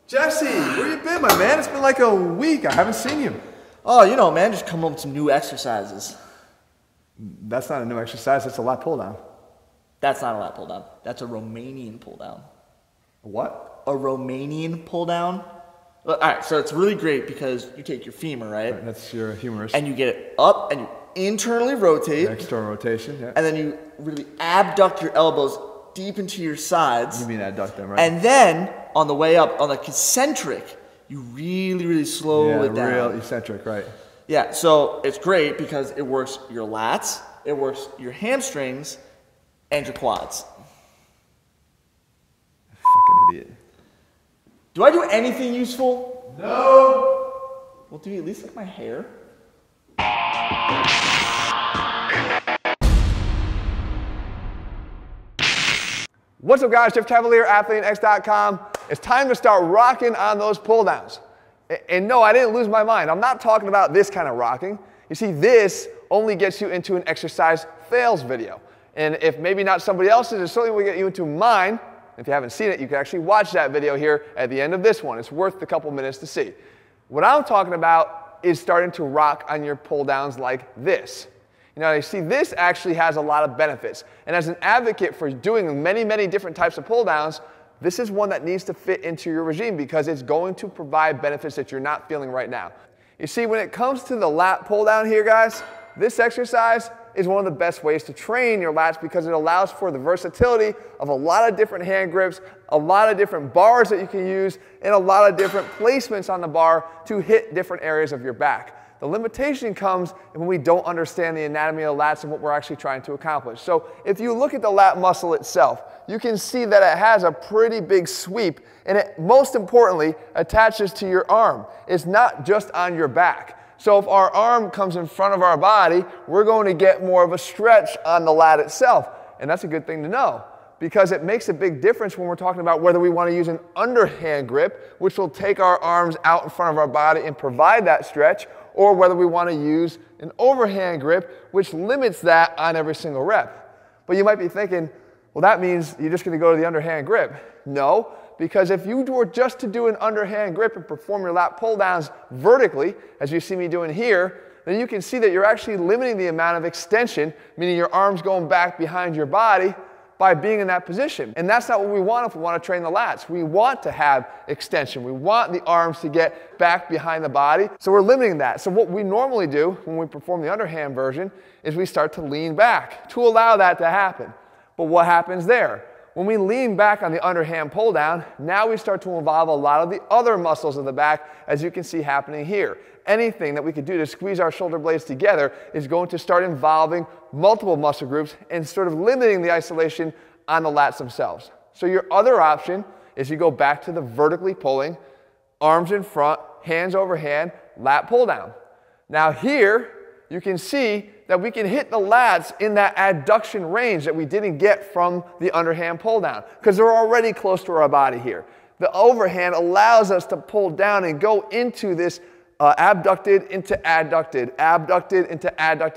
Jesse, where you been, my man? It's been like a week. I haven't seen you. Oh, you know, man, just come up with some new exercises. That's not a new exercise. That's a lat pull down. That's not a lat pull down. That's a Romanian pull down. What? A Romanian pull down. All right, so it's really great because you take your femur, right? That's your humerus. And you get it up and you internally rotate. External rotation, yeah. And then you really abduct your elbows deep into your sides. You mean adduct them, right? And then on the way up, on the concentric, you really slow it down. Real eccentric, right. Yeah, so it's great because it works your lats, it works your hamstrings, and your quads. Fucking idiot. Do I do anything useful? No! Well, do you at least like my hair? What's up, guys? Jeff Cavalier, ATHLEAN-X.com. It's time to start rocking on those pull downs. And no, I didn't lose my mind. I'm not talking about this kind of rocking. You see, this only gets you into an exercise fails video. And if maybe not somebody else's, it certainly will get you into mine. If you haven't seen it, you can actually watch that video here at the end of this one. It's worth a couple minutes to see. What I'm talking about is starting to rock on your pull downs like this. You know, you see, this actually has a lot of benefits. And as an advocate for doing many different types of pull downs, this is one that needs to fit into your regime because it's going to provide benefits that you're not feeling right now. You see, when it comes to the lat pull down here, guys, this exercise is one of the best ways to train your lats because it allows for the versatility of a lot of different hand grips, a lot of different bars that you can use, and a lot of different placements on the bar to hit different areas of your back. The limitation comes when we don't understand the anatomy of the lats and what we're actually trying to accomplish. So if you look at the lat muscle itself, you can see that it has a pretty big sweep, and it most importantly attaches to your arm. It's not just on your back. So if our arm comes in front of our body, we're going to get more of a stretch on the lat itself. And that's a good thing to know because it makes a big difference when we're talking about whether we want to use an underhand grip, which will take our arms out in front of our body and provide that stretch, or whether we want to use an overhand grip, which limits that on every single rep. But you might be thinking, well, that means you're just going to go to the underhand grip. No, because if you were just to do an underhand grip and perform your lat pull downs vertically, as you see me doing here, then you can see that you're actually limiting the amount of extension, meaning your arms going back behind your body, by being in that position. And that's not what we want if we want to train the lats. We want to have extension. We want the arms to get back behind the body. So we're limiting that. So what we normally do when we perform the underhand version is we start to lean back to allow that to happen. But what happens there? When we lean back on the underhand pull down, now we start to involve a lot of the other muscles of the back, as you can see happening here. Anything that we could do to squeeze our shoulder blades together is going to start involving multiple muscle groups and sort of limiting the isolation on the lats themselves. So your other option is you go back to the vertically pulling, arms in front, hands over hand, lat pull down. Now here, you can see that we can hit the lats in that adduction range that we didn't get from the underhand pull down because they're already close to our body here. The overhand allows us to pull down and go into this abducted into adducted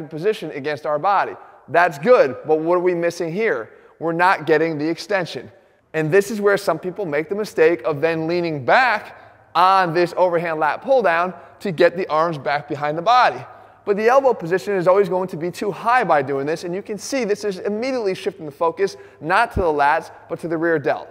position against our body. That's good, but what are we missing here? We're not getting the extension. And this is where some people make the mistake of then leaning back on this overhand lat pull down to get the arms back behind the body. But the elbow position is always going to be too high by doing this, and you can see this is immediately shifting the focus not to the lats, but to the rear delt.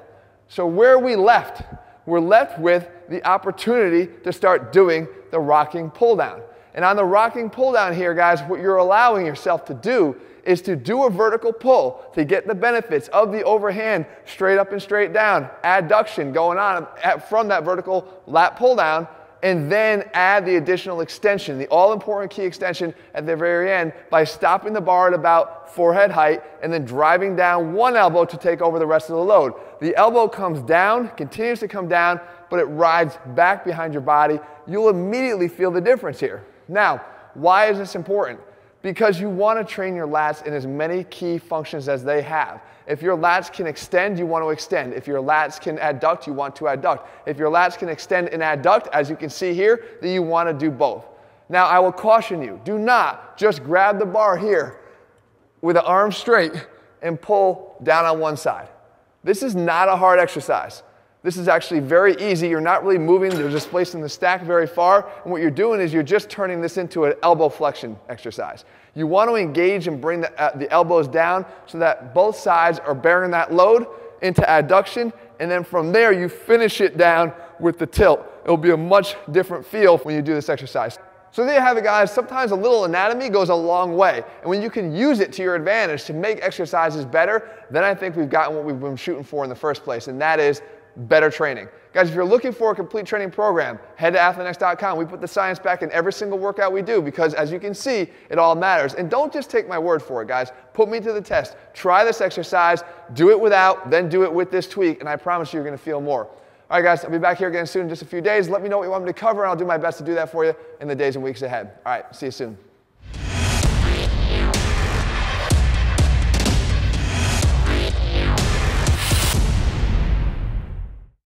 So where are we left? We're left with the opportunity to start doing the rocking pull down. And on the rocking pull down here, guys, what you're allowing yourself to do is to do a vertical pull to get the benefits of the overhand straight up and straight down, adduction going on from that vertical lat pull down, and then add the additional extension, the all-important key extension at the very end by stopping the bar at about forehead height and then driving down one elbow to take over the rest of the load. The elbow comes down, continues to come down, but it rides back behind your body. You'll immediately feel the difference here. Now, why is this important? Because you want to train your lats in as many key functions as they have. If your lats can extend, you want to extend. If your lats can adduct, you want to adduct. If your lats can extend and adduct, as you can see here, then you want to do both. Now, I will caution you, do not just grab the bar here with the arm straight and pull down on one side. This is not a hard exercise. This is actually very easy. You're not really moving or displacing the stack very far. And what you're doing is you're just turning this into an elbow flexion exercise. You want to engage and bring the elbows down so that both sides are bearing that load into adduction. And then from there, you finish it down with the tilt. It'll be a much different feel when you do this exercise. So there you have it, guys. Sometimes a little anatomy goes a long way. And when you can use it to your advantage to make exercises better, then I think we've gotten what we've been shooting for in the first place, and that is better training. Guys, if you're looking for a complete training program, head to ATHLEAN-X.com. We put the science back in every single workout we do because, as you can see, it all matters. And don't just take my word for it, guys. Put me to the test. Try this exercise. Do it without, then do it with this tweak, and I promise you're going to feel more. All right, guys, I'll be back here again soon in just a few days. Let me know what you want me to cover, and I'll do my best to do that for you in the days and weeks ahead. All right, see you soon.